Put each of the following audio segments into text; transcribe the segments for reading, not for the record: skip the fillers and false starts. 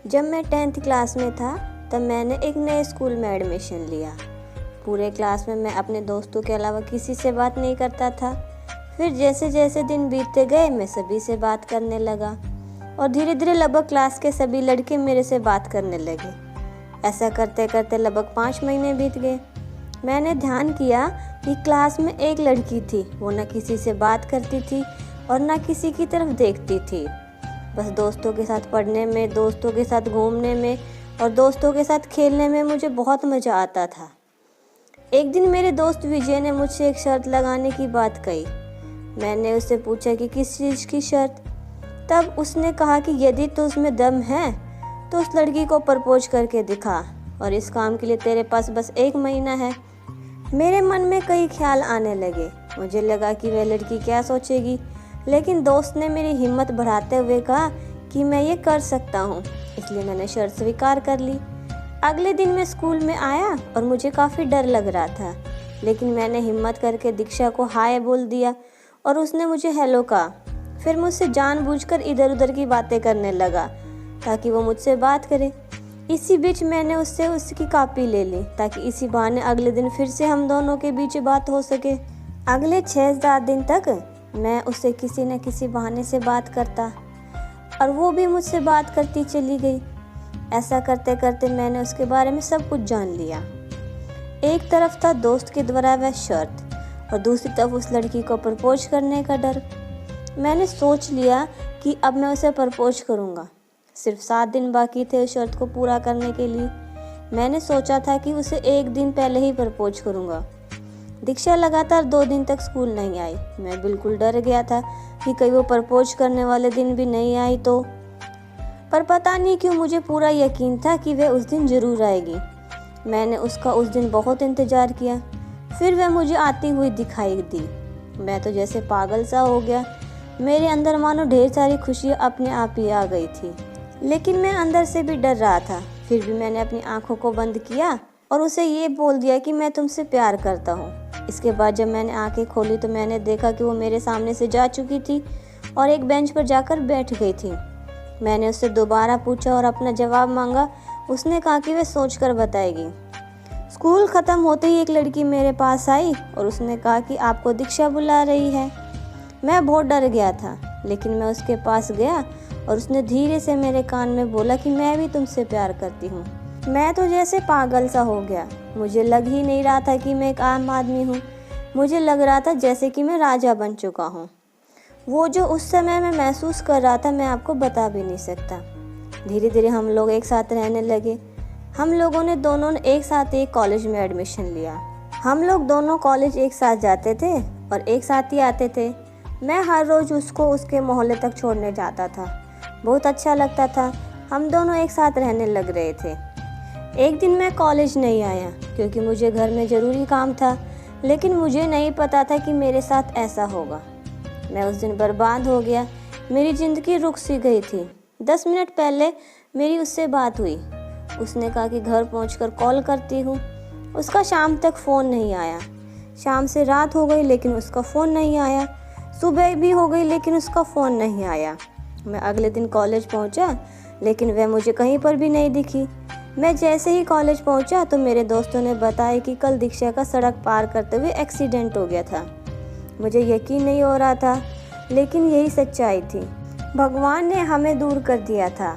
जब मैं 10th class में था तब मैंने एक नए स्कूल में एडमिशन लिया। पूरे क्लास में मैं अपने दोस्तों के अलावा किसी से बात नहीं करता था। फिर जैसे जैसे दिन बीतते गए मैं सभी से बात करने लगा और धीरे धीरे लगभग क्लास के सभी लड़के मेरे से बात करने लगे। ऐसा करते करते लगभग 5 महीने बीत गए। मैंने ध्यान किया कि क्लास में एक लड़की थी, वो न किसी से बात करती थी और न किसी की तरफ देखती थी। बस दोस्तों के साथ पढ़ने में, दोस्तों के साथ घूमने में और दोस्तों के साथ खेलने में मुझे बहुत मज़ा आता था। एक दिन मेरे दोस्त विजय ने मुझसे एक शर्त लगाने की बात कही। मैंने उससे पूछा कि किस चीज़ की शर्त। तब उसने कहा कि यदि तो उसमें दम है तो उस लड़की को प्रपोज करके दिखा और इस काम के लिए तेरे पास बस 1 महीना है। मेरे मन में कई ख्याल आने लगे। मुझे लगा कि वह लड़की क्या सोचेगी, लेकिन दोस्त ने मेरी हिम्मत बढ़ाते हुए कहा कि मैं ये कर सकता हूँ, इसलिए मैंने शर्त स्वीकार कर ली। अगले दिन मैं स्कूल में आया और मुझे काफ़ी डर लग रहा था, लेकिन मैंने हिम्मत करके दीक्षा को हाय बोल दिया और उसने मुझे हेलो कहा। फिर मुझसे जानबूझकर इधर उधर की बातें करने लगा ताकि वो मुझसे बात करे। इसी बीच मैंने उससे उसकी कॉपी ले ली ताकि इसी बहाने अगले दिन फिर से हम दोनों के बीच बात हो सके। अगले 6-7 दिन तक मैं उससे किसी न किसी बहाने से बात करता और वो भी मुझसे बात करती चली गई। ऐसा करते करते मैंने उसके बारे में सब कुछ जान लिया। एक तरफ था दोस्त के द्वारा वह शर्त और दूसरी तरफ उस लड़की को प्रपोज करने का डर। मैंने सोच लिया कि अब मैं उसे प्रपोज करूँगा। सिर्फ 7 दिन बाकी थे उस शर्त को पूरा करने के लिए। मैंने सोचा था कि उसे 1 दिन पहले ही प्रपोज करूँगा। दीक्षा लगातार 2 दिन तक स्कूल नहीं आई। मैं बिल्कुल डर गया था कि कहीं वो प्रपोज करने वाले दिन भी नहीं आई तो। पर पता नहीं क्यों मुझे पूरा यकीन था कि वह उस दिन ज़रूर आएगी। मैंने उसका उस दिन बहुत इंतज़ार किया। फिर वह मुझे आती हुई दिखाई दी। मैं तो जैसे पागल सा हो गया। मेरे अंदर मानो ढेर सारी खुशियाँ अपने आप ही आ गई थी, लेकिन मैं अंदर से भी डर रहा था। फिर भी मैंने अपनी आँखों को बंद किया और उसे ये बोल दिया कि मैं तुमसे प्यार करता हूँ। इसके बाद जब मैंने आंखें खोली तो मैंने देखा कि वो मेरे सामने से जा चुकी थी और एक बेंच पर जाकर बैठ गई थी। मैंने उससे दोबारा पूछा और अपना जवाब मांगा। उसने कहा कि वह सोचकर बताएगी। स्कूल ख़त्म होते ही एक लड़की मेरे पास आई और उसने कहा कि आपको दीक्षा बुला रही है। मैं बहुत डर गया था, लेकिन मैं उसके पास गया और उसने धीरे से मेरे कान में बोला कि मैं भी तुमसे प्यार करती हूँ। मैं तो जैसे पागल सा हो गया। मुझे लग ही नहीं रहा था कि मैं एक आम आदमी हूँ। मुझे लग रहा था जैसे कि मैं राजा बन चुका हूँ। वो जो उस समय मैं महसूस कर रहा था मैं आपको बता भी नहीं सकता। धीरे धीरे हम लोग एक साथ रहने लगे। हम लोगों ने दोनों एक साथ एक कॉलेज में एडमिशन लिया। हम लोग दोनों कॉलेज एक साथ जाते थे और एक साथ ही आते थे। मैं हर रोज़ उसको उसके मोहल्ले तक छोड़ने जाता था। बहुत अच्छा लगता था। हम दोनों एक साथ रहने लग रहे थे। एक दिन मैं कॉलेज नहीं आया क्योंकि मुझे घर में ज़रूरी काम था, लेकिन मुझे नहीं पता था कि मेरे साथ ऐसा होगा। मैं उस दिन बर्बाद हो गया। मेरी ज़िंदगी रुक सी गई थी। 10 मिनट पहले मेरी उससे बात हुई। उसने कहा कि घर पहुंचकर कॉल करती हूँ। उसका शाम तक फ़ोन नहीं आया। शाम से रात हो गई लेकिन उसका फ़ोन नहीं आया। सुबह भी हो गई लेकिन उसका फ़ोन नहीं आया। मैं अगले दिन कॉलेज पहुँचा, लेकिन वह मुझे कहीं पर भी नहीं दिखी। मैं जैसे ही कॉलेज पहुंचा तो मेरे दोस्तों ने बताया कि कल दीक्षा का सड़क पार करते हुए एक्सीडेंट हो गया था। मुझे यकीन नहीं हो रहा था, लेकिन यही सच्चाई थी। भगवान ने हमें दूर कर दिया था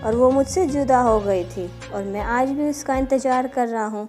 और वो मुझसे जुदा हो गई थी और मैं आज भी उसका इंतज़ार कर रहा हूँ।